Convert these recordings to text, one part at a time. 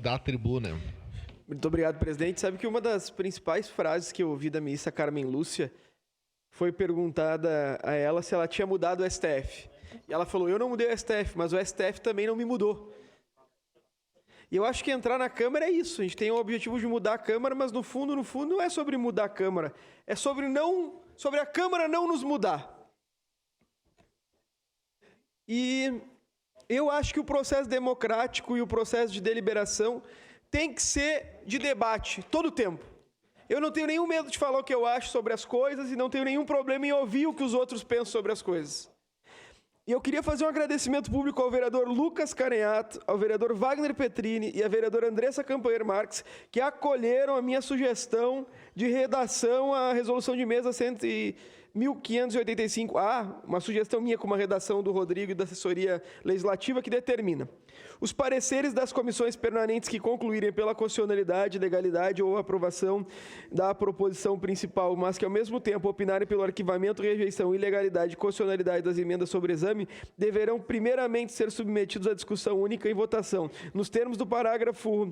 Da tribuna. Muito obrigado, presidente. Sabe que uma das principais frases que eu ouvi da ministra Carmen Lúcia foi perguntada a ela se ela tinha mudado o STF. E ela falou, eu não mudei o STF, mas o STF também não me mudou. E eu acho que entrar na Câmara é isso. A gente tem o objetivo de mudar a Câmara, mas no fundo não é sobre mudar a Câmara. É sobre a Câmara não nos mudar. E eu acho que o processo democrático e o processo de deliberação tem que ser de debate, todo o tempo. Eu não tenho nenhum medo de falar o que eu acho sobre as coisas e não tenho nenhum problema em ouvir o que os outros pensam sobre as coisas. E eu queria fazer um agradecimento público ao vereador Lucas Caneato, ao vereador Wagner Petrini e à vereadora Andressa Campanheiro Marques, que acolheram a minha sugestão de redação à resolução de mesa 1585A, uma sugestão minha com uma redação do Rodrigo e da assessoria legislativa que determina: os pareceres das comissões permanentes que concluírem pela constitucionalidade, legalidade ou aprovação da proposição principal, mas que ao mesmo tempo opinarem pelo arquivamento, rejeição, ilegalidade e constitucionalidade das emendas sobre exame, deverão primeiramente ser submetidos à discussão única em votação, nos termos do parágrafo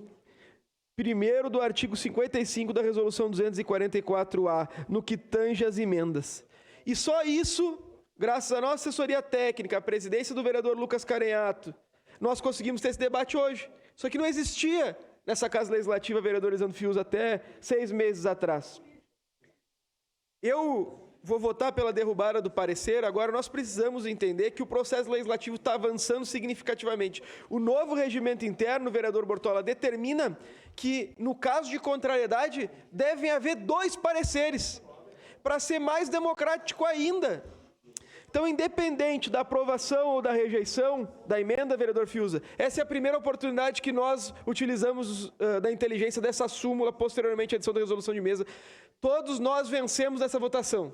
1º do artigo 55 da resolução 244A, no que tange às emendas. E só isso, graças à nossa assessoria técnica, à presidência do vereador Lucas Caneato, nós conseguimos ter esse debate hoje. Isso aqui não existia nessa Casa Legislativa, vereador Lisandro Fius, até 6 meses atrás. Eu vou votar pela derrubada do parecer. Agora, nós precisamos entender que o processo legislativo está avançando significativamente. O novo regimento interno, vereador Bortola, determina que, no caso de contrariedade, devem haver 2 pareceres, para ser mais democrático ainda. Então, independente da aprovação ou da rejeição da emenda, vereador Fiuza, essa é a primeira oportunidade que nós utilizamos da inteligência dessa súmula, posteriormente à edição da resolução de mesa. Todos nós vencemos essa votação.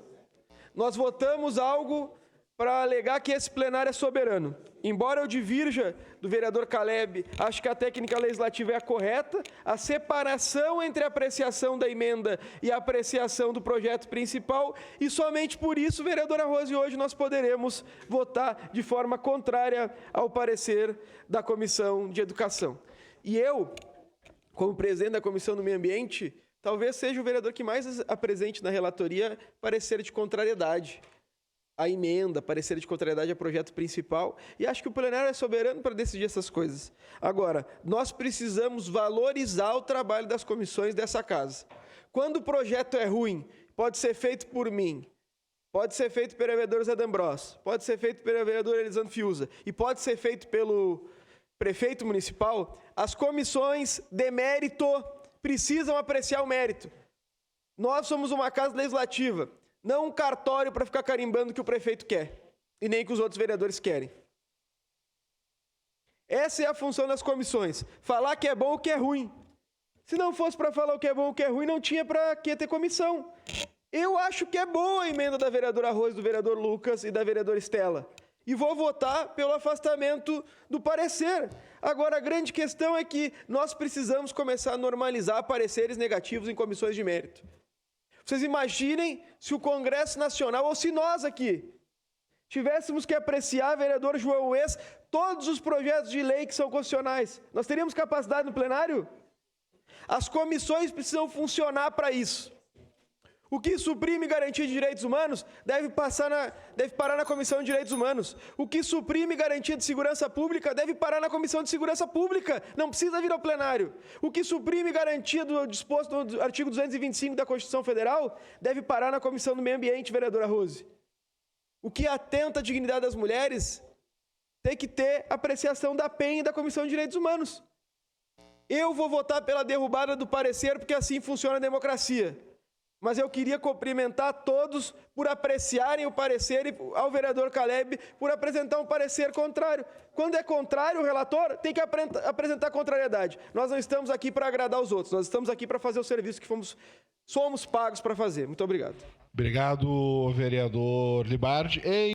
Nós votamos algo para alegar que esse plenário é soberano. Embora eu divirja do vereador Caleb, acho que a técnica legislativa é a correta, a separação entre a apreciação da emenda e a apreciação do projeto principal, e somente por isso, vereadora Rose, hoje nós poderemos votar de forma contrária ao parecer da Comissão de Educação. E eu, como presidente da Comissão do Meio Ambiente, talvez seja o vereador que mais apresente na relatoria parecer de contrariedade a emenda, parecer de contrariedade ao projeto principal, e acho que o plenário é soberano para decidir essas coisas. Agora, nós precisamos valorizar o trabalho das comissões dessa casa. Quando o projeto é ruim, pode ser feito por mim, pode ser feito pelo vereador Zé D'Ambrós, pode ser feito pelo vereador Elisandro Fiuza, e pode ser feito pelo prefeito municipal, as comissões de mérito precisam apreciar o mérito. Nós somos uma casa legislativa, não um cartório para ficar carimbando o que o prefeito quer, e nem que os outros vereadores querem. Essa é a função das comissões, falar que é bom ou que é ruim. Se não fosse para falar o que é bom ou o que é ruim, não tinha para que ter comissão. Eu acho que é boa a emenda da vereadora Rose, do vereador Lucas e da vereadora Estela, e vou votar pelo afastamento do parecer. Agora, a grande questão é que nós precisamos começar a normalizar pareceres negativos em comissões de mérito. Vocês imaginem se o Congresso Nacional, ou se nós aqui, tivéssemos que apreciar, vereador João Ues, todos os projetos de lei que são constitucionais. Nós teríamos capacidade no plenário? As comissões precisam funcionar para isso. O que suprime garantia de direitos humanos deve parar na Comissão de Direitos Humanos. O que suprime garantia de segurança pública deve parar na Comissão de Segurança Pública. Não precisa vir ao plenário. O que suprime garantia do disposto no artigo 225 da Constituição Federal deve parar na Comissão do Meio Ambiente, vereadora Rose. O que atenta à dignidade das mulheres tem que ter apreciação da PEN e da Comissão de Direitos Humanos. Eu vou votar pela derrubada do parecer porque assim funciona a democracia. Mas eu queria cumprimentar todos por apreciarem o parecer e ao vereador Caleb por apresentar um parecer contrário. Quando é contrário, o relator tem que apresentar contrariedade. Nós não estamos aqui para agradar os outros, nós estamos aqui para fazer o serviço que somos pagos para fazer. Muito obrigado. Obrigado, vereador Libardi.